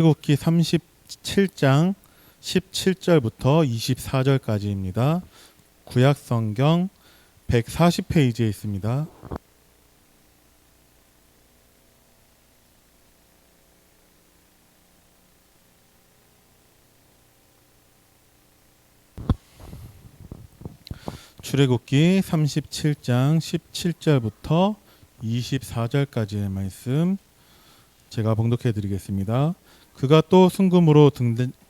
출애굽기 37장 17절부터 24절까지입니다. 구약 성경 140페이지에 있습니다. 출애굽기 37장 17절부터 24절까지의 말씀 제가 봉독해 드리겠습니다. 그가 또 순금으로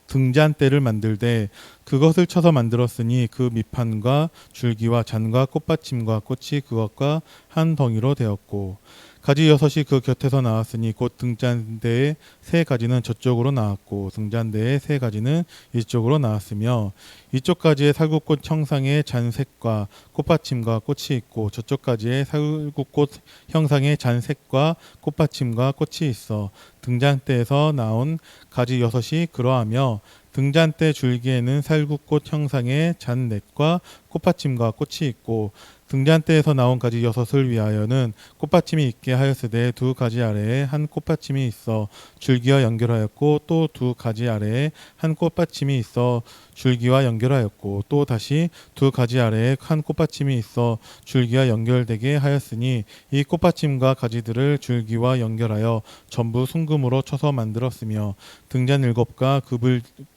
등잔대를 만들되 그것을 쳐서 만들었으니 그 밑판과 줄기와 잔과 꽃받침과 꽃이 그것과 한 덩이로 되었고 가지 6이 그 곁에서 나왔으니 곧 등잔대의 3가지는 저쪽으로 나왔고 등잔대의 3가지는 이쪽으로 나왔으며 이쪽 가지에 살구꽃 형상의 잔색과 꽃받침과 꽃이 있고 저쪽 가지에 살구꽃 형상의 잔색과 꽃받침과 꽃이 있어 등잔대에서 나온 가지 6이 그러하며 등잔대 줄기에는 살구꽃 형상의 잔넷과 꽃받침과 꽃이 있고 등잔대에서 나온 가지 6을 위하여는 꽃받침이 있게 하였으되 2가지 아래에 한 꽃받침이 있어 줄기와 연결하였고 또 2가지 아래에 한 꽃받침이 있어 줄기와 연결하였고 또 다시 2가지 아래에 한 꽃받침이 있어 줄기와 연결되게 하였으니 이 꽃받침과 가지들을 줄기와 연결하여 전부 순금으로 쳐서 만들었으며 등잔 7과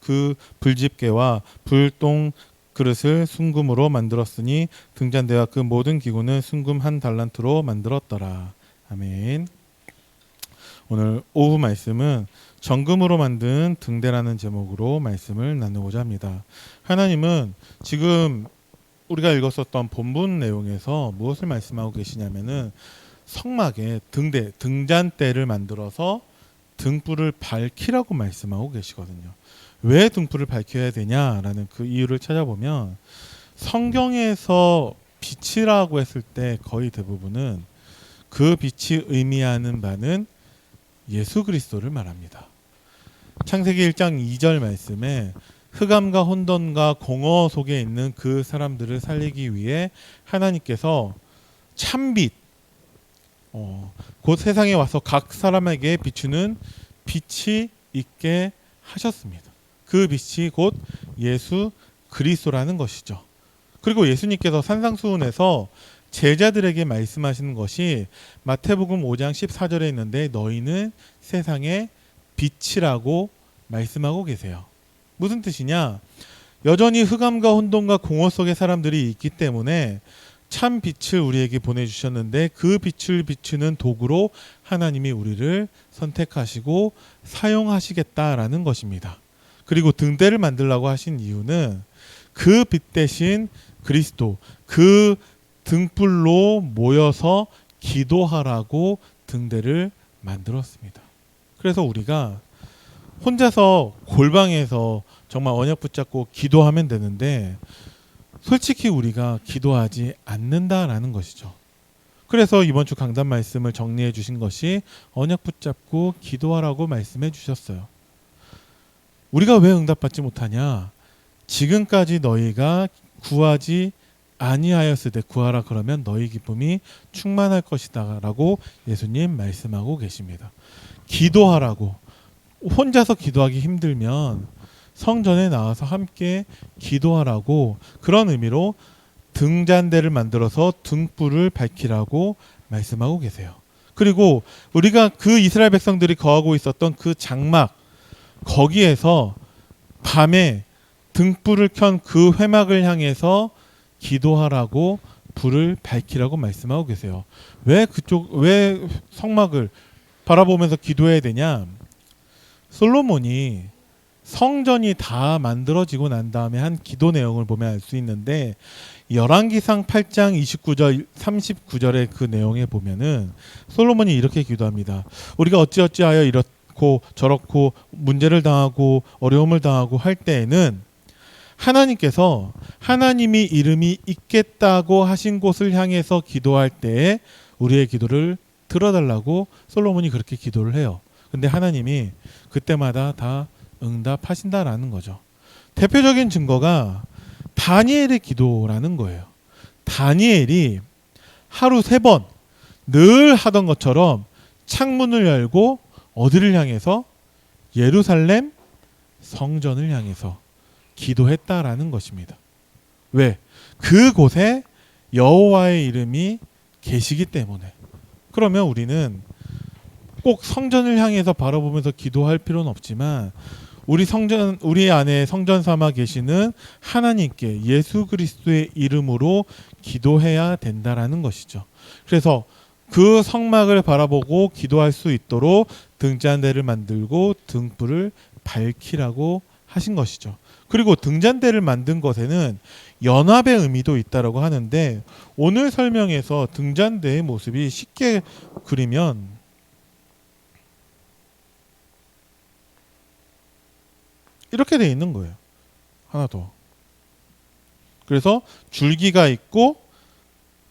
그 불집게와 불똥 그릇을 순금으로 만들었으니 등잔대와 그 모든 기구는 순금 1달란트로 만들었더라. 아멘. 오늘 오후 말씀은 정금으로 만든 등대라는 제목으로 말씀을 나누고자 합니다. 하나님은 지금 우리가 읽었었던 본문 내용에서 무엇을 말씀하고 계시냐면은 성막에 등잔대를 만들어서 등불을 밝히라고 말씀하고 계시거든요. 왜 등불을 밝혀야 되냐라는 그 이유를 찾아보면 성경에서 빛이라고 했을 때 거의 대부분은 그 빛이 의미하는 바는 예수 그리스도를 말합니다. 창세기 1장 2절 말씀에 흑암과 혼돈과 공허 속에 있는 그 사람들을 살리기 위해 하나님께서 참빛 곧 세상에 와서 각 사람에게 비추는 빛이 있게 하셨습니다. 그 빛이 곧 예수 그리스도라는 것이죠. 그리고 예수님께서 산상수훈에서 제자들에게 말씀하시는 것이 마태복음 5장 14절에 있는데 너희는 세상의 빛이라고 말씀하고 계세요. 무슨 뜻이냐? 여전히 흑암과 혼돈과 공허 속의 사람들이 있기 때문에 참 빛을 우리에게 보내주셨는데 그 빛을 비추는 도구로 하나님이 우리를 선택하시고 사용하시겠다라는 것입니다. 그리고 등대를 만들라고 하신 이유는 그 빛 대신 그리스도, 그 등불로 모여서 기도하라고 등대를 만들었습니다. 그래서 우리가 혼자서 골방에서 정말 언약 붙잡고 기도하면 되는데 솔직히 우리가 기도하지 않는다라는 것이죠. 그래서 이번 주 강단 말씀을 정리해 주신 것이 언약 붙잡고 기도하라고 말씀해 주셨어요. 우리가 왜 응답받지 못하냐? 지금까지 너희가 구하지 아니하였으되 구하라 그러면 너희 기쁨이 충만할 것이다 라고 예수님 말씀하고 계십니다. 기도하라고. 혼자서 기도하기 힘들면 성전에 나와서 함께 기도하라고 그런 의미로 등잔대를 만들어서 등불을 밝히라고 말씀하고 계세요. 그리고 우리가 그 이스라엘 백성들이 거하고 있었던 그 장막 거기에서 밤에 등불을 켠 그 회막을 향해서 기도하라고 불을 밝히라고 말씀하고 계세요. 왜 성막을 바라보면서 기도해야 되냐? 솔로몬이 성전이 다 만들어지고 난 다음에 한 기도 내용을 보면 알 수 있는데 열왕기상 8장 29절 39절의 그 내용에 보면은 솔로몬이 이렇게 기도합니다. 우리가 어찌어찌하여 이렇고 저렇고 문제를 당하고 어려움을 당하고 할 때에는 하나님께서 하나님이 이름이 있겠다고 하신 곳을 향해서 기도할 때에 우리의 기도를 들어달라고 솔로몬이 그렇게 기도를 해요. 근데 하나님이 그때마다 다 응답하신다라는 거죠. 대표적인 증거가 다니엘의 기도라는 거예요. 다니엘이 하루 3번 늘 하던 것처럼 창문을 열고 어디를 향해서 예루살렘 성전을 향해서 기도했다라는 것입니다. 왜? 그곳에 여호와의 이름이 계시기 때문에. 그러면 우리는 꼭 성전을 향해서 바라보면서 기도할 필요는 없지만 우리 안에 성전 삼아 계시는 하나님께 예수 그리스도의 이름으로 기도해야 된다라는 것이죠. 그래서 그 성막을 바라보고 기도할 수 있도록 등잔대를 만들고 등불을 밝히라고 하신 것이죠. 그리고 등잔대를 만든 것에는 연합의 의미도 있다라고 하는데, 오늘 설명에서 등잔대의 모습이 쉽게 그리면 이렇게 돼 있는 거예요. 하나 더. 그래서 줄기가 있고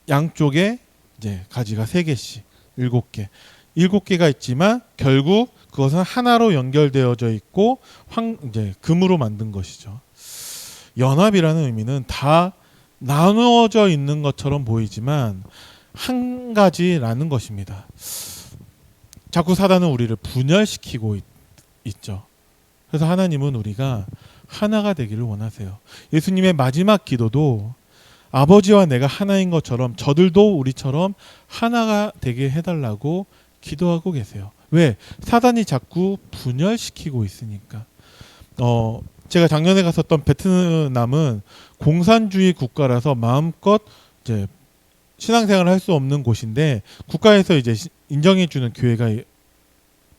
양쪽에 이제 가지가 3개씩 7개. 7개가 있지만 결국 그것은 하나로 연결되어져 있고 이제 금으로 만든 것이죠. 연합이라는 의미는 다 나누어져 있는 것처럼 보이지만 한 가지라는 것입니다. 자꾸 사단은 우리를 분열시키고 있죠. 그래서 하나님은 우리가 하나가 되기를 원하세요. 예수님의 마지막 기도도 아버지와 내가 하나인 것처럼 저들도 우리처럼 하나가 되게 해달라고 기도하고 계세요. 왜? 사단이 자꾸 분열시키고 있으니까. 제가 작년에 갔었던 베트남은 공산주의 국가라서 마음껏 이제 신앙생활을 할 수 없는 곳인데 국가에서 이제 인정해주는 교회가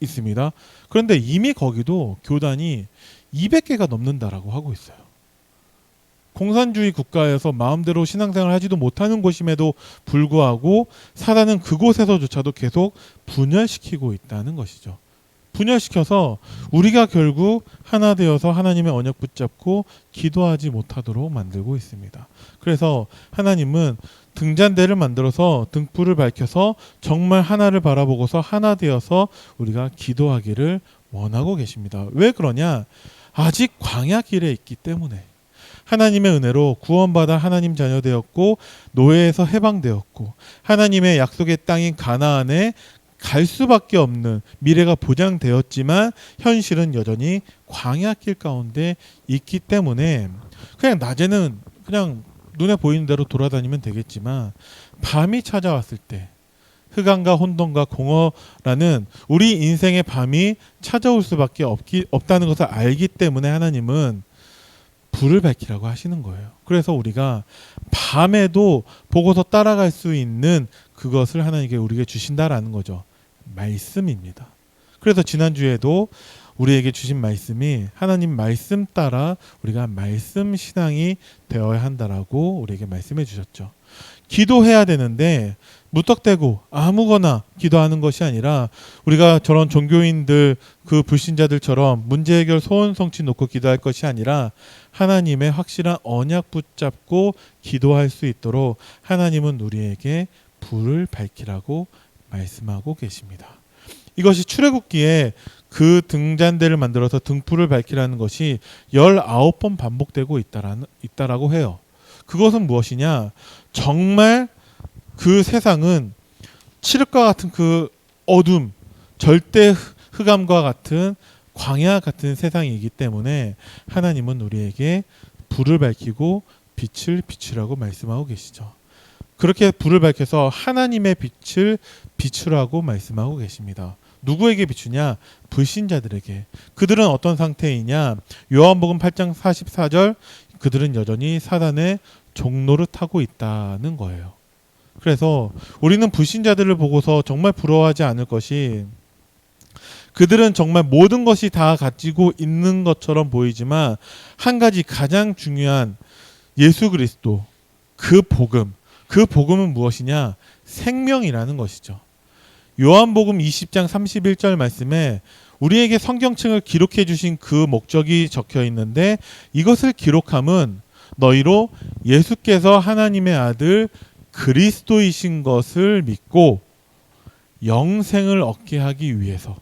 있습니다. 그런데 이미 거기도 교단이 200개가 넘는다라고 하고 있어요. 공산주의 국가에서 마음대로 신앙생활을 하지도 못하는 곳임에도 불구하고 사단은 그곳에서조차도 계속 분열시키고 있다는 것이죠. 분열시켜서 우리가 결국 하나 되어서 하나님의 언약 붙잡고 기도하지 못하도록 만들고 있습니다. 그래서 하나님은 등잔대를 만들어서 등불을 밝혀서 정말 하나를 바라보고서 하나 되어서 우리가 기도하기를 원하고 계십니다. 왜 그러냐? 아직 광야 길에 있기 때문에. 하나님의 은혜로 구원받아 하나님 자녀 되었고 노예에서 해방되었고 하나님의 약속의 땅인 가나안에 갈 수밖에 없는 미래가 보장되었지만 현실은 여전히 광야길 가운데 있기 때문에 그냥 낮에는 그냥 눈에 보이는 대로 돌아다니면 되겠지만 밤이 찾아왔을 때 흑암과 혼돈과 공허라는 우리 인생의 밤이 찾아올 수밖에 없다는 것을 알기 때문에 하나님은 불을 밝히라고 하시는 거예요. 그래서 우리가 밤에도 보고서 따라갈 수 있는 그것을 하나님께 우리에게 주신다라는 거죠. 말씀입니다. 그래서 지난주에도 우리에게 주신 말씀이 하나님 말씀 따라 우리가 말씀 신앙이 되어야 한다라고 우리에게 말씀해 주셨죠. 기도해야 되는데 무턱대고 아무거나 기도하는 것이 아니라 우리가 저런 종교인들 그 불신자들처럼 문제 해결 소원 성취 놓고 기도할 것이 아니라 하나님의 확실한 언약 붙잡고 기도할 수 있도록 하나님은 우리에게 불을 밝히라고 말씀하고 계십니다. 이것이 출애굽기에 그 등잔대를 만들어서 등불을 밝히라는 것이 19번 반복되고 있다라고 해요. 그것은 무엇이냐? 정말 그 세상은 칠흑과 같은 그 어둠, 절대 흑암과 같은 광야 같은 세상이기 때문에 하나님은 우리에게 불을 밝히고 빛을 비추라고 말씀하고 계시죠. 그렇게 불을 밝혀서 하나님의 빛을 비추라고 말씀하고 계십니다. 누구에게 비추냐? 불신자들에게. 그들은 어떤 상태이냐? 요한복음 8장 44절 그들은 여전히 사단의 종노릇하고 있다는 거예요. 그래서 우리는 불신자들을 보고서 정말 부러워하지 않을 것이 그들은 정말 모든 것이 다 가지고 있는 것처럼 보이지만 한 가지 가장 중요한 예수 그리스도 그 복음은 무엇이냐? 생명이라는 것이죠. 요한복음 20장 31절 말씀에 우리에게 성경책을 기록해 주신 그 목적이 적혀 있는데 이것을 기록함은 너희로 예수께서 하나님의 아들 그리스도이신 것을 믿고 영생을 얻게 하기 위해서.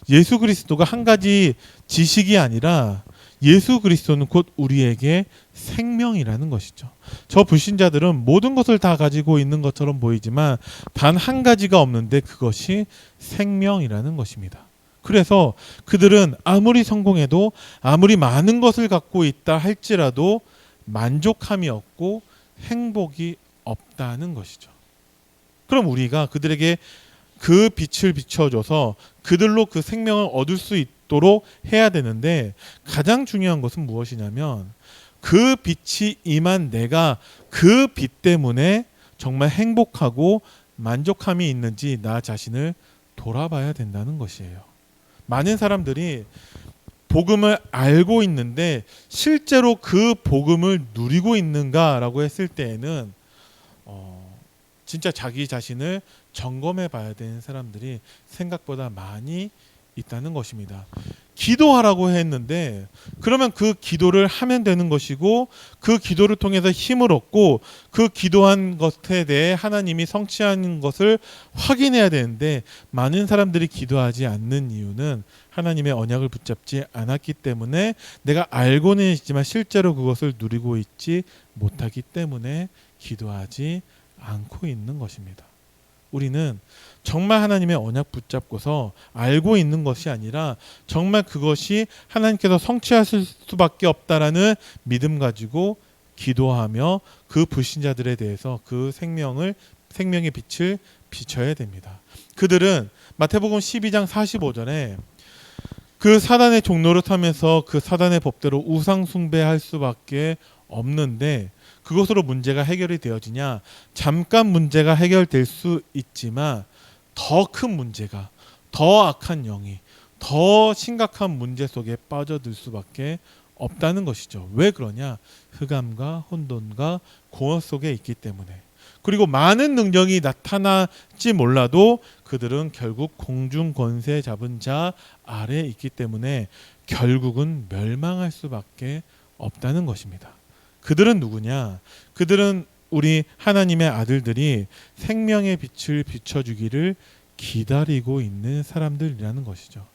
예수 그리스도가 한 가지 지식이 아니라 예수 그리스도는 곧 우리에게 생명이라는 것이죠. 저 불신자들은 모든 것을 다 가지고 있는 것처럼 보이지만 단 한 가지가 없는데 그것이 생명이라는 것입니다. 그래서 그들은 아무리 성공해도 아무리 많은 것을 갖고 있다 할지라도 만족함이 없고 행복이 없다는 것이죠. 그럼 우리가 그들에게 그 빛을 비춰줘서 그들로 그 생명을 얻을 수 있도록 해야 되는데, 가장 중요한 것은 무엇이냐면 그 빛이 임한 내가 그 빛 때문에 정말 행복하고 만족함이 있는지 나 자신을 돌아봐야 된다는 것이에요. 많은 사람들이 복음을 알고 있는데 실제로 그 복음을 누리고 있는가라고 했을 때에는 진짜 자기 자신을 점검해 봐야 되는 사람들이 생각보다 많이 있다는 것입니다. 기도하라고 했는데 그러면 그 기도를 하면 되는 것이고, 그 기도를 통해서 힘을 얻고 그 기도한 것에 대해 하나님이 성취하는 것을 확인해야 되는데, 많은 사람들이 기도하지 않는 이유는 하나님의 언약을 붙잡지 않았기 때문에, 내가 알고는 있지만 실제로 그것을 누리고 있지 못하기 때문에 기도하지 않고 있는 것입니다. 우리는 정말 하나님의 언약 붙잡고서 알고 있는 것이 아니라 정말 그것이 하나님께서 성취하실 수밖에 없다라는 믿음 가지고 기도하며 그 불신자들에 대해서 그 생명의 빛을 비춰야 됩니다. 그들은 마태복음 12장 45절에 그 사단의 종로를 타면서 그 사단의 법대로 우상 숭배할 수밖에 없는데, 그것으로 문제가 해결이 되어지냐? 잠깐 문제가 해결될 수 있지만 더 큰 문제가, 더 악한 영이, 더 심각한 문제 속에 빠져들 수밖에 없다는 것이죠. 왜 그러냐? 흑암과 혼돈과 공허 속에 있기 때문에. 그리고 많은 능력이 나타날지 몰라도 그들은 결국 공중 권세 잡은 자 아래에 있기 때문에 결국은 멸망할 수밖에 없다는 것입니다. 그들은 누구냐? 그들은 우리 하나님의 아들들이 생명의 빛을 비춰주기를 기다리고 있는 사람들이라는 것이죠.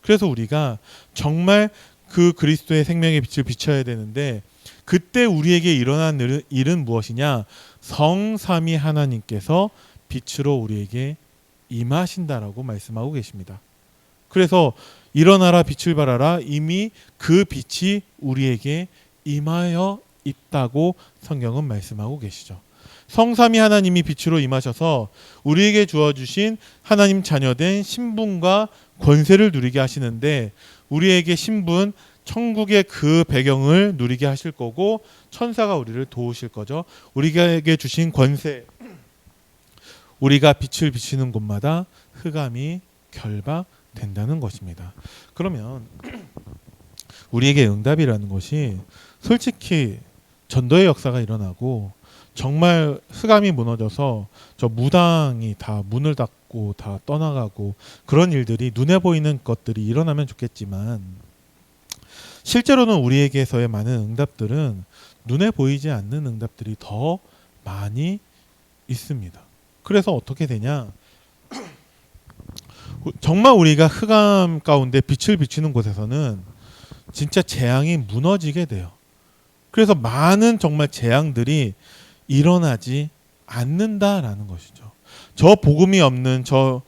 그래서 우리가 정말 그 그리스도의 생명의 빛을 비춰야 되는데, 그때 우리에게 일어난 일은 무엇이냐? 성삼위 하나님께서 빛으로 우리에게 임하신다라고 말씀하고 계십니다. 그래서 일어나라 빛을 발하라, 이미 그 빛이 우리에게 임하여 있다고 성경은 말씀하고 계시죠. 성삼위 하나님이 빛으로 임하셔서 우리에게 주어주신 하나님 자녀된 신분과 권세를 누리게 하시는데, 우리에게 신분, 천국의 그 배경을 누리게 하실 거고, 천사가 우리를 도우실 거죠. 우리에게 주신 권세, 우리가 빛을 비치는 곳마다 흑암이 결박된다는 것입니다. 그러면 우리에게 응답이라는 것이, 솔직히 전도의 역사가 일어나고 정말 흑암이 무너져서 저 무당이 다 문을 닫고 다 떠나가고 그런 일들이, 눈에 보이는 것들이 일어나면 좋겠지만, 실제로는 우리에게서의 많은 응답들은 눈에 보이지 않는 응답들이 더 많이 있습니다. 그래서 어떻게 되냐? 정말 우리가 흑암 가운데 빛을 비추는 곳에서는 진짜 재앙이 무너지게 돼요. 그래서 많은 정말 재앙들이 일어나지 않는다라는 것이죠. 저 복음이 없는, 저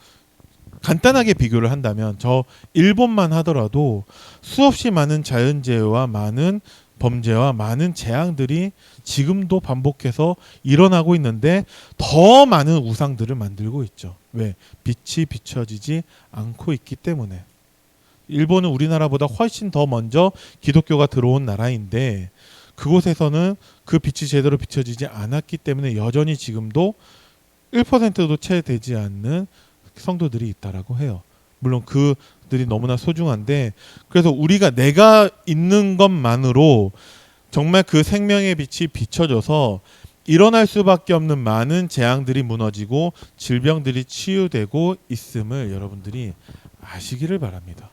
간단하게 비교를 한다면 저 일본만 하더라도 수없이 많은 자연재해와 많은 범죄와 많은 재앙들이 지금도 반복해서 일어나고 있는데, 더 많은 우상들을 만들고 있죠. 왜? 빛이 비춰지지 않고 있기 때문에. 일본은 우리나라보다 훨씬 더 먼저 기독교가 들어온 나라인데, 그곳에서는 그 빛이 제대로 비춰지지 않았기 때문에 여전히 지금도 1%도 채 되지 않는 성도들이 있다라고 해요. 물론 그들이 너무나 소중한데, 그래서 우리가 내가 있는 것만으로 정말 그 생명의 빛이 비춰져서 일어날 수밖에 없는 많은 재앙들이 무너지고 질병들이 치유되고 있음을 여러분들이 아시기를 바랍니다.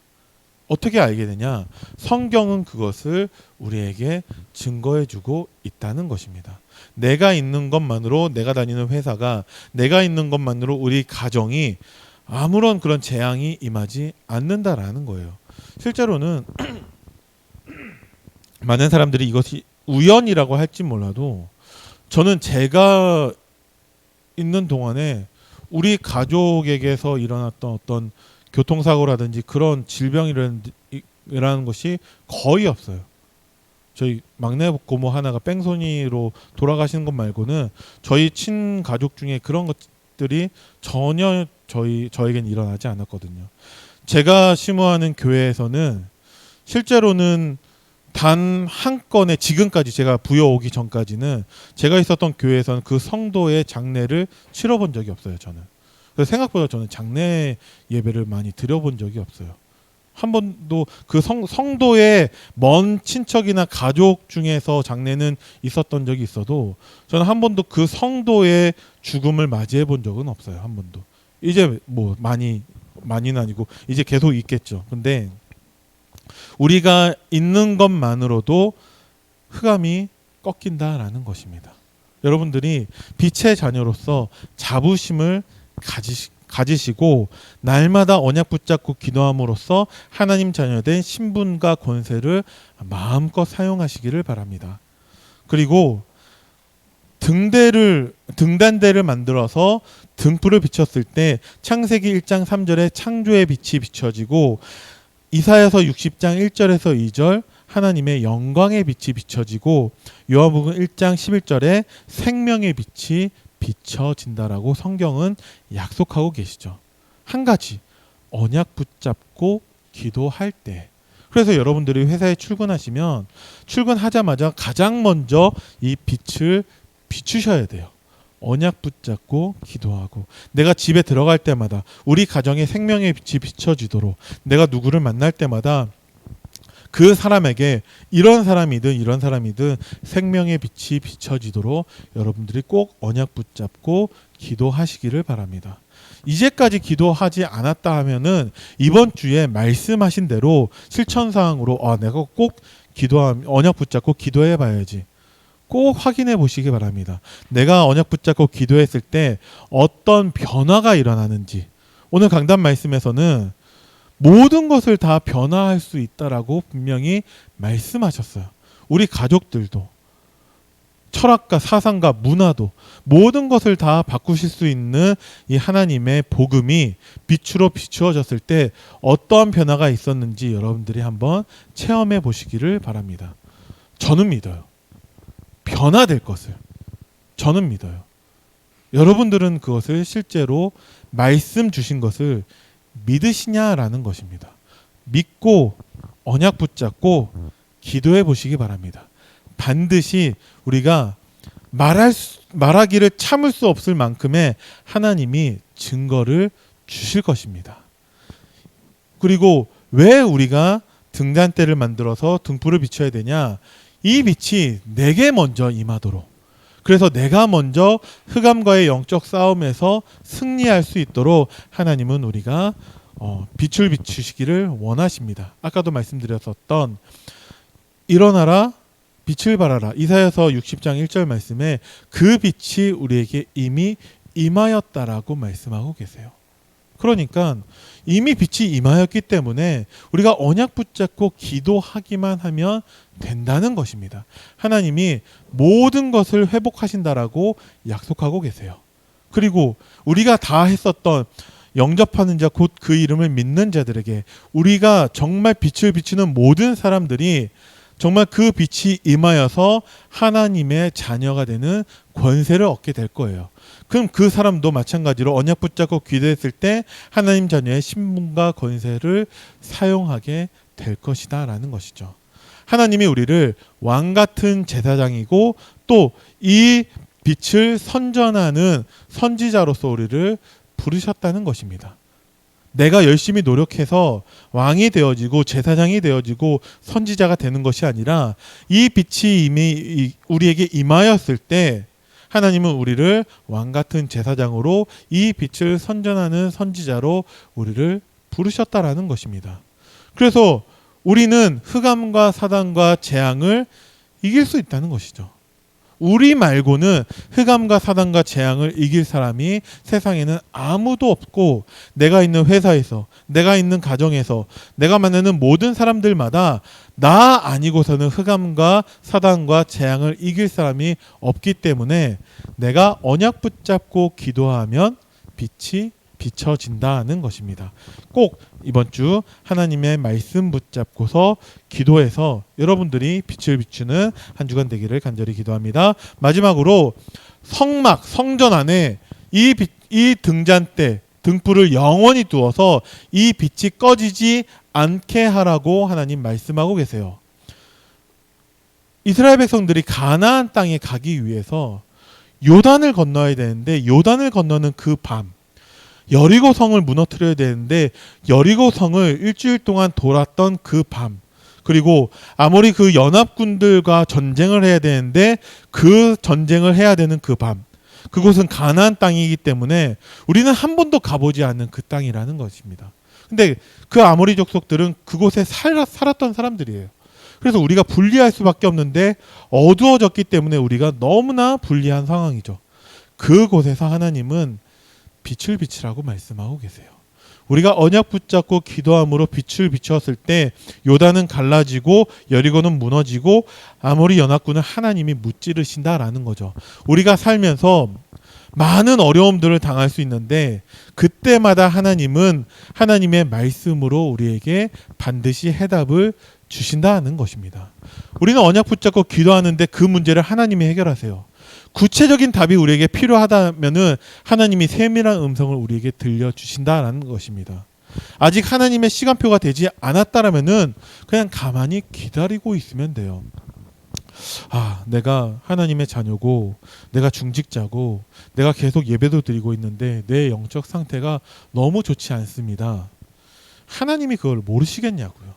어떻게 알게 되냐? 성경은 그것을 우리에게 증거해주고 있다는 것입니다. 내가 있는 것만으로, 내가 다니는 회사가, 내가 있는 것만으로 우리 가정이 아무런 그런 재앙이 임하지 않는다라는 거예요. 실제로는 많은 사람들이 이것이 우연이라고 할지 몰라도, 저는 제가 있는 동안에 우리 가족에게서 일어났던 어떤 교통사고라든지 그런 질병이라는 것이 거의 없어요. 저희 막내 고모 하나가 뺑소니로 돌아가시는 것 말고는 저희 친가족 중에 그런 것들이 전혀 저에겐 일어나지 않았거든요. 제가 심호하는 교회에서는 실제로는 단 한 건의, 지금까지 제가 부여 오기 전까지는 제가 있었던 교회에서는 그 성도의 장례를 치러본 적이 없어요. 저는. 그래서 생각보다 저는 장례 예배를 많이 드려본 적이 없어요. 한 번도 그 성도의 먼 친척이나 가족 중에서 장례는 있었던 적이 있어도 저는 한 번도 그 성도의 죽음을 맞이해 본 적은 없어요. 한 번도. 이제 뭐 많이는 아니고 이제 계속 있겠죠. 근데 우리가 있는 것만으로도 흑암이 꺾인다라는 것입니다. 여러분들이 빛의 자녀로서 자부심을 가지시고 날마다 언약 붙잡고 기도함으로써 하나님 자녀된 신분과 권세를 마음껏 사용하시기를 바랍니다. 그리고 등단대를 만들어서 등불을 비췄을 때 창세기 1장 3절에 창조의 빛이 비춰지고 이사야서 60장 1절에서 2절 하나님의 영광의 빛이 비춰지고 요한복음 1장 11절에 생명의 빛이 비춰진다라고 성경은 약속하고 계시죠. 한 가지, 언약 붙잡고 기도할 때. 그래서 여러분들이 회사에 출근하시면 출근하자마자 가장 먼저 이 빛을 비추셔야 돼요. 언약 붙잡고 기도하고 내가 집에 들어갈 때마다 우리 가정의 생명의 빛이 비춰지도록 내가 누구를 만날 때마다 그 사람에게 이런 사람이든 생명의 빛이 비춰지도록 여러분들이 꼭 언약 붙잡고 기도하시기를 바랍니다. 이제까지 기도하지 않았다 하면은 이번 주에 말씀하신 대로 실천사항으로 내가 꼭 언약 붙잡고 기도해 봐야지. 꼭 확인해 보시기 바랍니다. 내가 언약 붙잡고 기도했을 때 어떤 변화가 일어나는지. 오늘 강단 말씀에서는 모든 것을 다 변화할 수 있다라고 분명히 말씀하셨어요. 우리 가족들도 철학과 사상과 문화도 모든 것을 다 바꾸실 수 있는 이 하나님의 복음이 빛으로 비추어졌을 때 어떠한 변화가 있었는지 여러분들이 한번 체험해 보시기를 바랍니다. 저는 믿어요. 변화될 것을 저는 믿어요. 여러분들은 그것을 실제로 말씀 주신 것을 믿으시냐라는 것입니다. 믿고 언약 붙잡고 기도해 보시기 바랍니다. 반드시 우리가 말하기를 참을 수 없을 만큼의 하나님이 증거를 주실 것입니다. 그리고 왜 우리가 등잔대를 만들어서 등불을 비춰야 되냐? 이 빛이 내게 먼저 임하도록, 그래서 내가 먼저 흑암과의 영적 싸움에서 승리할 수 있도록 하나님은 우리가 빛을 비추시기를 원하십니다. 아까도 말씀드렸었던 일어나라 빛을 발하라 이사야서 60장 1절 말씀에 그 빛이 우리에게 이미 임하였다라고 말씀하고 계세요. 그러니까 이미 빛이 임하였기 때문에 우리가 언약 붙잡고 기도하기만 하면 된다는 것입니다. 하나님이 모든 것을 회복하신다라고 약속하고 계세요. 그리고 우리가 다 했었던 영접하는 자 곧 그 이름을 믿는 자들에게 우리가 정말 빛을 비추는 모든 사람들이 정말 그 빛이 임하여서 하나님의 자녀가 되는 권세를 얻게 될 거예요. 그럼 그 사람도 마찬가지로 언약 붙잡고 기도했을 때 하나님 자녀의 신분과 권세를 사용하게 될 것이다 라는 것이죠. 하나님이 우리를 왕 같은 제사장이고 또 이 빛을 선전하는 선지자로서 우리를 부르셨다는 것입니다. 내가 열심히 노력해서 왕이 되어지고 제사장이 되어지고 선지자가 되는 것이 아니라 이 빛이 이미 우리에게 임하였을 때 하나님은 우리를 왕 같은 제사장으로 이 빛을 선전하는 선지자로 우리를 부르셨다라는 것입니다. 그래서 우리는 흑암과 사단과 재앙을 이길 수 있다는 것이죠. 우리 말고는 흑암과 사단과 재앙을 이길 사람이 세상에는 아무도 없고 내가 있는 회사에서, 내가 있는 가정에서, 내가 만나는 모든 사람들마다 나 아니고서는 흑암과 사단과 재앙을 이길 사람이 없기 때문에 내가 언약 붙잡고 기도하면 빛이 비춰진다는 것입니다. 꼭 이번 주 하나님의 말씀 붙잡고서 기도해서 여러분들이 빛을 비추는 한 주간 되기를 간절히 기도합니다. 마지막으로 성막, 성전 안에 이 등잔대, 등불을 영원히 두어서 이 빛이 꺼지지 않게 하라고 하나님 말씀하고 계세요. 이스라엘 백성들이 가나안 땅에 가기 위해서 요단을 건너야 되는데 요단을 건너는 그 밤 여리고 성을 무너뜨려야 되는데 여리고 성을 일주일 동안 돌았던 그 밤, 그리고 아모리 그 연합군들과 전쟁을 해야 되는데 그 전쟁을 해야 되는 그 밤, 그곳은 가나안 땅이기 때문에 우리는 한 번도 가보지 않은 그 땅이라는 것입니다. 근데 그 아모리 족속들은 그곳에 살았던 사람들이에요. 그래서 우리가 불리할 수밖에 없는데 어두워졌기 때문에 우리가 너무나 불리한 상황이죠. 그곳에서 하나님은 빛을 비추라고 말씀하고 계세요. 우리가 언약 붙잡고 기도함으로 빛을 비추었을 때 요단은 갈라지고 여리고는 무너지고 아모리 연합군을 하나님이 무찌르신다라는 거죠. 우리가 살면서 많은 어려움들을 당할 수 있는데 그때마다 하나님은 하나님의 말씀으로 우리에게 반드시 해답을 주신다는 것입니다. 우리는 언약 붙잡고 기도하는데 그 문제를 하나님이 해결하세요. 구체적인 답이 우리에게 필요하다면은 하나님이 세밀한 음성을 우리에게 들려주신다라는 것입니다. 아직 하나님의 시간표가 되지 않았다라면은 그냥 가만히 기다리고 있으면 돼요. 내가 하나님의 자녀고 내가 중직자고 내가 계속 예배도 드리고 있는데 내 영적 상태가 너무 좋지 않습니다. 하나님이 그걸 모르시겠냐고요.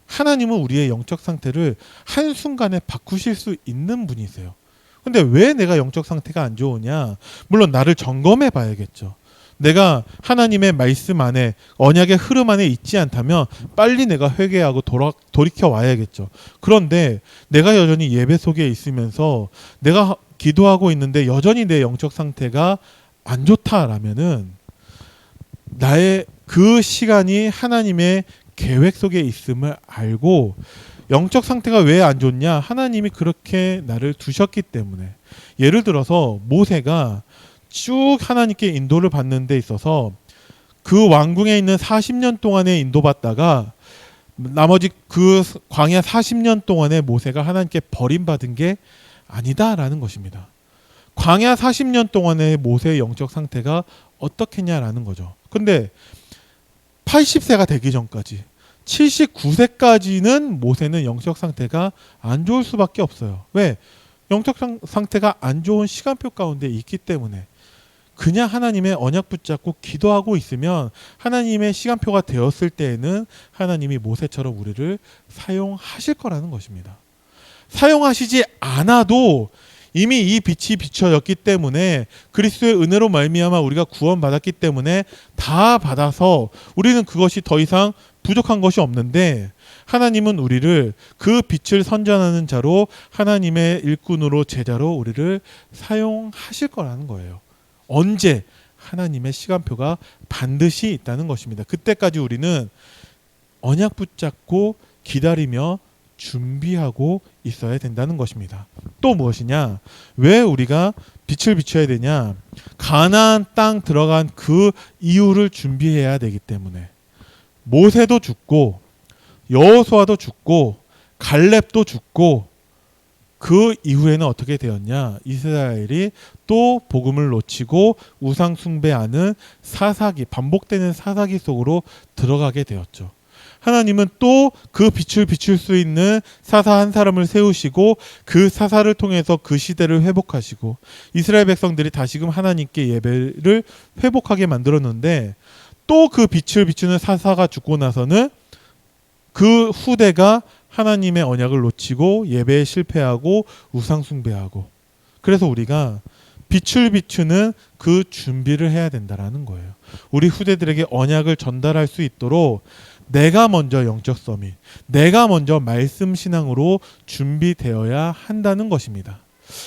하나님은 우리의 영적 상태를 한순간에 바꾸실 수 있는 분이세요. 근데 왜 내가 영적 상태가 안 좋으냐? 물론 나를 점검해 봐야겠죠. 내가 하나님의 말씀 안에 언약의 흐름 안에 있지 않다면 빨리 내가 회개하고 돌이켜 와야겠죠. 그런데 내가 여전히 예배 속에 있으면서 내가 기도하고 있는데 여전히 내 영적 상태가 안 좋다라면은 나의 그 시간이 하나님의 계획 속에 있음을 알고, 영적 상태가 왜 안 좋냐? 하나님이 그렇게 나를 두셨기 때문에. 예를 들어서 모세가 쭉 하나님께 인도를 받는 데 있어서 그 왕궁에 있는 40년 동안에 인도받다가 나머지 그 광야 40년 동안에 모세가 하나님께 버림받은 게 아니다라는 것입니다. 광야 40년 동안의 모세의 영적 상태가 어떻겠냐라는 거죠. 근데 80세가 되기 전까지 79세까지는 모세는 영적 상태가 안 좋을 수밖에 없어요. 왜? 영적 상태가 안 좋은 시간표 가운데 있기 때문에. 그냥 하나님의 언약 붙잡고 기도하고 있으면 하나님의 시간표가 되었을 때에는 하나님이 모세처럼 우리를 사용하실 거라는 것입니다. 사용하시지 않아도 이미 이 빛이 비춰졌기 때문에, 그리스도의 은혜로 말미암아 우리가 구원받았기 때문에 다 받아서 우리는 그것이 더 이상 부족한 것이 없는데, 하나님은 우리를 그 빛을 선전하는 자로, 하나님의 일꾼으로, 제자로 우리를 사용하실 거라는 거예요. 언제? 하나님의 시간표가 반드시 있다는 것입니다. 그때까지 우리는 언약 붙잡고 기다리며 준비하고 있어야 된다는 것입니다. 또 무엇이냐? 왜 우리가 빛을 비춰야 되냐? 가나안 땅 들어간 그 이유를 준비해야 되기 때문에. 모세도 죽고 여호수아도 죽고 갈렙도 죽고 그 이후에는 어떻게 되었냐? 이스라엘이 또 복음을 놓치고 우상 숭배하는 사사기, 반복되는 사사기 속으로 들어가게 되었죠. 하나님은 또 그 빛을 비출 수 있는 사사 한 사람을 세우시고 그 사사를 통해서 그 시대를 회복하시고 이스라엘 백성들이 다시금 하나님께 예배를 회복하게 만들었는데, 또 그 빛을 비추는 사사가 죽고 나서는 그 후대가 하나님의 언약을 놓치고 예배에 실패하고 우상 숭배하고, 그래서 우리가 빛을 비추는 그 준비를 해야 된다라는 거예요. 우리 후대들에게 언약을 전달할 수 있도록 내가 먼저 영적 서밋, 내가 먼저 말씀 신앙으로 준비되어야 한다는 것입니다.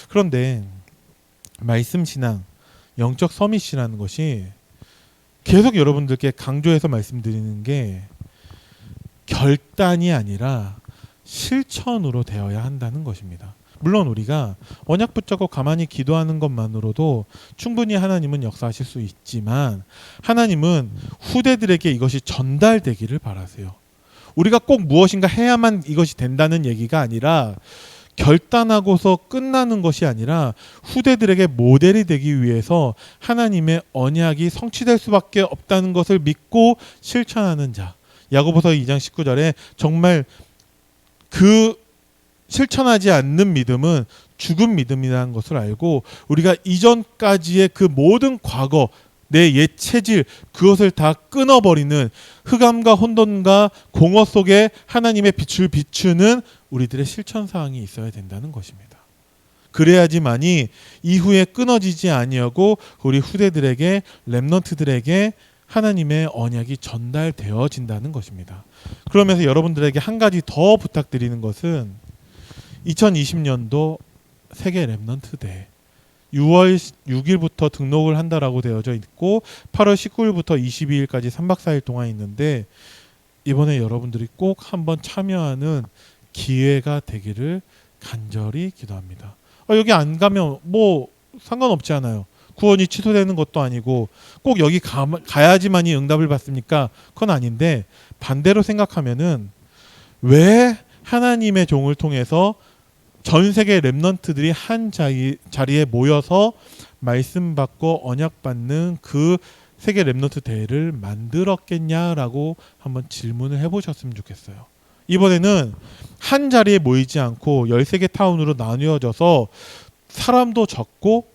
그런데 말씀 신앙, 영적 서밋이라는 것이 계속 여러분들께 강조해서 말씀드리는 게 결단이 아니라 실천으로 되어야 한다는 것입니다. 물론 우리가 언약 붙잡고 가만히 기도하는 것만으로도 충분히 하나님은 역사하실 수 있지만 하나님은 후대들에게 이것이 전달되기를 바라세요. 우리가 꼭 무엇인가 해야만 이것이 된다는 얘기가 아니라 결단하고서 끝나는 것이 아니라 후대들에게 모델이 되기 위해서 하나님의 언약이 성취될 수밖에 없다는 것을 믿고 실천하는 자. 야고보서 2장 19절에 정말 그 실천하지 않는 믿음은 죽은 믿음이라는 것을 알고 우리가 이전까지의 그 모든 과거 내 옛 체질 그것을 다 끊어버리는 흑암과 혼돈과 공허 속에 하나님의 빛을 비추는 우리들의 실천사항이 있어야 된다는 것입니다. 그래야지만이 이후에 끊어지지 아니하고 우리 후대들에게 렘넌트들에게 하나님의 언약이 전달되어진다는 것입니다. 그러면서 여러분들에게 한 가지 더 부탁드리는 것은 2020년도 세계 렘넌트 대회 6월 6일부터 등록을 한다라고 되어져 있고 8월 19일부터 22일까지 3박 4일 동안 있는데 이번에 여러분들이 꼭 한번 참여하는 기회가 되기를 간절히 기도합니다. 여기 안 가면 뭐 상관없지 않아요. 구원이 취소되는 것도 아니고 꼭 여기 가야지만이 응답을 받습니까? 그건 아닌데 반대로 생각하면은 왜 하나님의 종을 통해서 전 세계 렘넌트들이 한 자리에 모여서 말씀 받고 언약 받는 그 세계 렘넌트 대회를 만들었겠냐라고 한번 질문을 해보셨으면 좋겠어요. 이번에는 한 자리에 모이지 않고 13개 타운으로 나뉘어져서 사람도 적고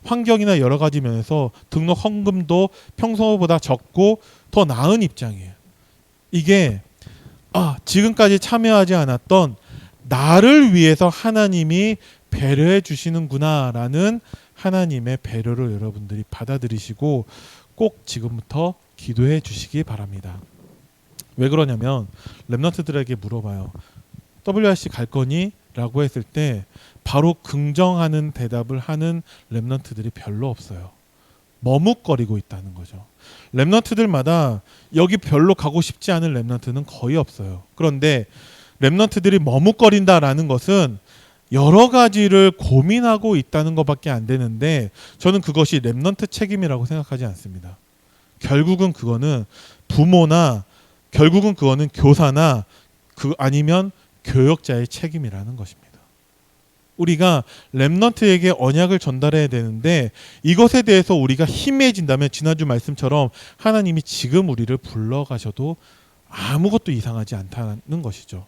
환경이나 여러 가지 면에서 등록 헌금도 평소보다 적고 더 나은 입장이에요. 이게 지금까지 참여하지 않았던 나를 위해서 하나님이 배려해 주시는구나라는 하나님의 배려를 여러분들이 받아들이시고 꼭 지금부터 기도해 주시기 바랍니다. 왜 그러냐면 렘넌트들에게 물어봐요. WRC 갈 거니? 라고 했을 때 바로 긍정하는 대답을 하는 렘넌트들이 별로 없어요. 머뭇거리고 있다는 거죠. 렘넌트들마다 여기 별로 가고 싶지 않은 렘넌트는 거의 없어요. 그런데 렘넌트들이 머뭇거린다라는 것은 여러 가지를 고민하고 있다는 것밖에 안 되는데 저는 그것이 렘넌트 책임이라고 생각하지 않습니다. 결국은 그거는 부모나 결국은 그거는 교사나 아니면 교역자의 책임이라는 것입니다. 우리가 렘넌트에게 언약을 전달해야 되는데 이것에 대해서 우리가 희미해진다면 지난주 말씀처럼 하나님이 지금 우리를 불러가셔도 아무것도 이상하지 않다는 것이죠.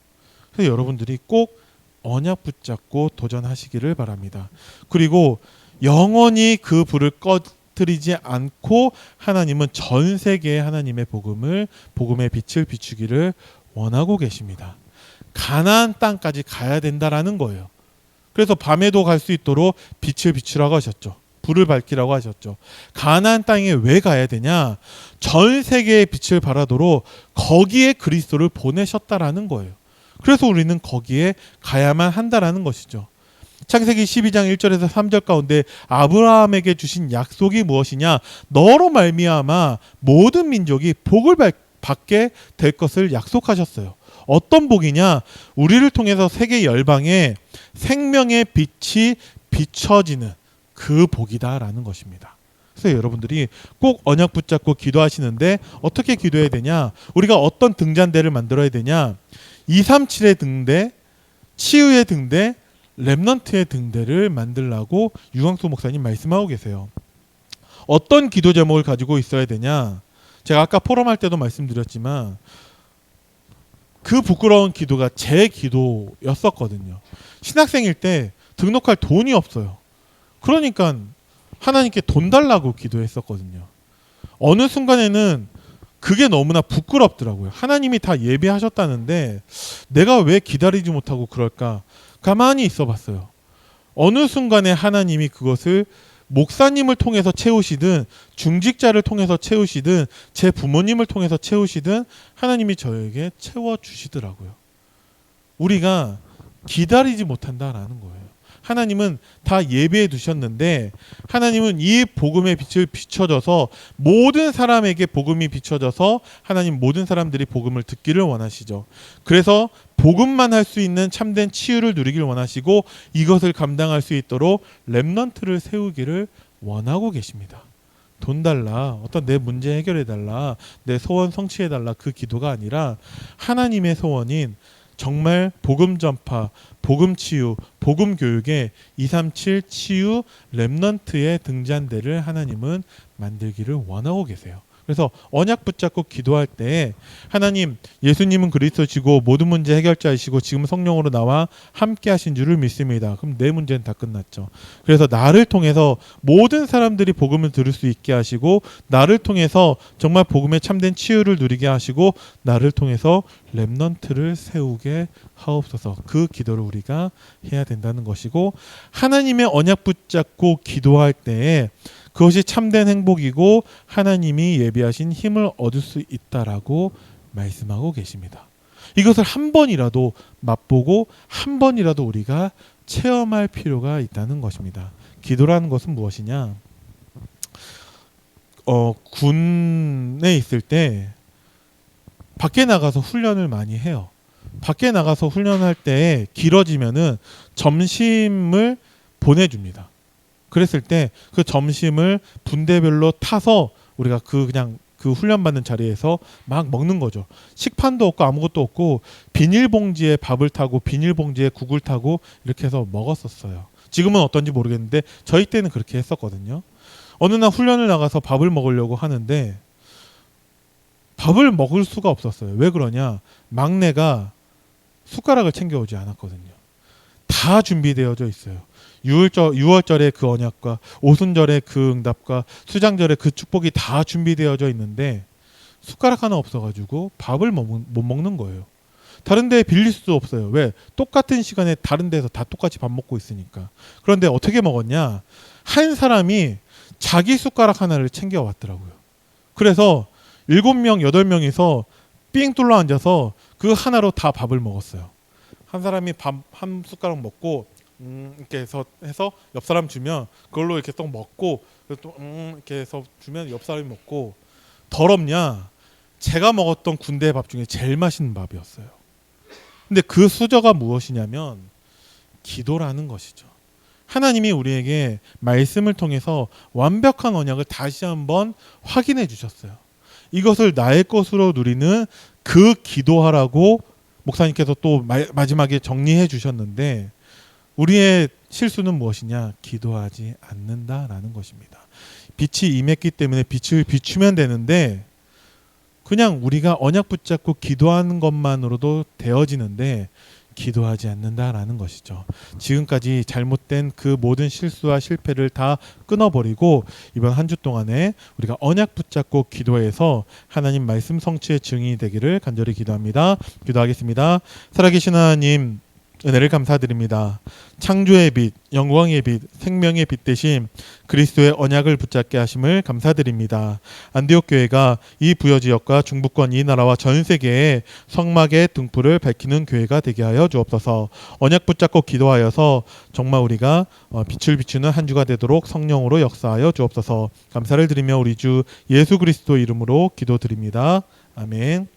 그래서 여러분들이 꼭 언약 붙잡고 도전하시기를 바랍니다. 그리고 영원히 그 불을 꺼뜨리지 않고 하나님은 전 세계에 하나님의 복음의 빛을 비추기를 원하고 계십니다. 가나안 땅까지 가야 된다라는 거예요. 그래서 밤에도 갈 수 있도록 빛을 비추라고 하셨죠. 불을 밝히라고 하셨죠. 가나안 땅에 왜 가야 되냐? 전 세계의 빛을 발하도록 거기에 그리스도를 보내셨다라는 거예요. 그래서 우리는 거기에 가야만 한다라는 것이죠. 창세기 12장 1절에서 3절 가운데 아브라함에게 주신 약속이 무엇이냐? 너로 말미암아 모든 민족이 복을 받게 될 것을 약속하셨어요. 어떤 복이냐? 우리를 통해서 세계 열방에 생명의 빛이 비춰지는 그 복이다라는 것입니다. 그래서 여러분들이 꼭 언약 붙잡고 기도하시는데 어떻게 기도해야 되냐? 우리가 어떤 등잔대를 만들어야 되냐? 237의 등대, 치유의 등대, 렘넌트의 등대를 만들라고 유광수 목사님 말씀하고 계세요. 어떤 기도 제목을 가지고 있어야 되냐? 제가 아까 포럼할 때도 말씀드렸지만 그 부끄러운 기도가 제 기도였었거든요. 신학생일 때 등록할 돈이 없어요. 그러니까 하나님께 돈 달라고 기도했었거든요. 어느 순간에는 그게 너무나 부끄럽더라고요. 하나님이 다 예비하셨다는데 내가 왜 기다리지 못하고 그럴까? 가만히 있어 봤어요. 어느 순간에 하나님이 그것을 목사님을 통해서 채우시든 중직자를 통해서 채우시든 제 부모님을 통해서 채우시든 하나님이 저에게 채워주시더라고요. 우리가 기다리지 못한다라는 거예요. 하나님은 다 예비해 두셨는데 하나님은 이 복음의 빛을 비춰줘서 모든 사람에게 복음이 비춰져서 하나님 모든 사람들이 복음을 듣기를 원하시죠. 그래서 복음만 할 수 있는 참된 치유를 누리길 원하시고 이것을 감당할 수 있도록 렘넌트를 세우기를 원하고 계십니다. 돈 달라, 어떤 내 문제 해결해 달라, 내 소원 성취해 달라, 그 기도가 아니라 하나님의 소원인 정말 복음 전파, 복음 치유, 복음 교육의 237 치유 렘넌트의 등잔대를 하나님은 만들기를 원하고 계세요. 그래서 언약 붙잡고 기도할 때 하나님, 예수님은 그리스도시고 모든 문제 해결자이시고 지금 성령으로 나와 함께 하신 줄을 믿습니다. 그럼 내 문제는 다 끝났죠. 그래서 나를 통해서 모든 사람들이 복음을 들을 수 있게 하시고 나를 통해서 정말 복음의 참된 치유를 누리게 하시고 나를 통해서 렘넌트를 세우게 하옵소서. 그 기도를 우리가 해야 된다는 것이고 하나님의 언약 붙잡고 기도할 때에 그것이 참된 행복이고 하나님이 예비하신 힘을 얻을 수 있다라고 말씀하고 계십니다. 이것을 한 번이라도 맛보고 한 번이라도 우리가 체험할 필요가 있다는 것입니다. 기도라는 것은 무엇이냐? 군에 있을 때 밖에 나가서 훈련을 많이 해요. 밖에 나가서 훈련할 때 길어지면은 점심을 보내줍니다. 그랬을 때 그 점심을 분대별로 타서 우리가 그냥 그 훈련받는 자리에서 막 먹는 거죠. 식판도 없고 아무것도 없고 비닐봉지에 밥을 타고 비닐봉지에 국을 타고 이렇게 해서 먹었었어요. 지금은 어떤지 모르겠는데 저희 때는 그렇게 했었거든요. 어느 날 훈련을 나가서 밥을 먹으려고 하는데 밥을 먹을 수가 없었어요. 왜 그러냐? 막내가 숟가락을 챙겨오지 않았거든요. 다 준비되어져 있어요. 6월절의 그 언약과 오순절의 그 응답과 수장절의 그 축복이 다 준비되어져 있는데 숟가락 하나 없어가지고 밥을 못 먹는 거예요. 다른 데 빌릴 수도 없어요. 왜? 똑같은 시간에 다른 데서 다 똑같이 밥 먹고 있으니까. 그런데 어떻게 먹었냐? 한 사람이 자기 숟가락 하나를 챙겨왔더라고요. 그래서 7명, 8명이서 삥 뚫러 앉아서 그 하나로 다 밥을 먹었어요. 한 사람이 밥 한 숟가락 먹고 이렇게 해서 옆 사람 주면 그걸로 이렇게 또 먹고 또 이렇게 해서 주면 옆 사람이 먹고 더럽냐? 제가 먹었던 군대 밥 중에 제일 맛있는 밥이었어요. 근데 그 수저가 무엇이냐면 기도라는 것이죠. 하나님이 우리에게 말씀을 통해서 완벽한 언약을 다시 한번 확인해 주셨어요. 이것을 나의 것으로 누리는 그 기도하라고 목사님께서 또 마지막에 정리해 주셨는데 우리의 실수는 무엇이냐? 기도하지 않는다라는 것입니다. 빛이 임했기 때문에 빛을 비추면 되는데 그냥 우리가 언약 붙잡고 기도하는 것만으로도 되어지는데 기도하지 않는다라는 것이죠. 지금까지 잘못된 그 모든 실수와 실패를 다 끊어버리고 이번 한 주 동안에 우리가 언약 붙잡고 기도해서 하나님 말씀 성취의 증인이 되기를 간절히 기도합니다. 기도하겠습니다. 살아계신 하나님, 은혜를 감사드립니다. 창조의 빛, 영광의 빛, 생명의 빛 대신 그리스도의 언약을 붙잡게 하심을 감사드립니다. 안디옥 교회가 이 부여 지역과 중부권 이 나라와 전 세계에 성막의 등불을 밝히는 교회가 되게 하여 주옵소서. 언약 붙잡고 기도하여서 정말 우리가 빛을 비추는 한 주가 되도록 성령으로 역사하여 주옵소서. 감사를 드리며 우리 주 예수 그리스도 이름으로 기도드립니다. 아멘.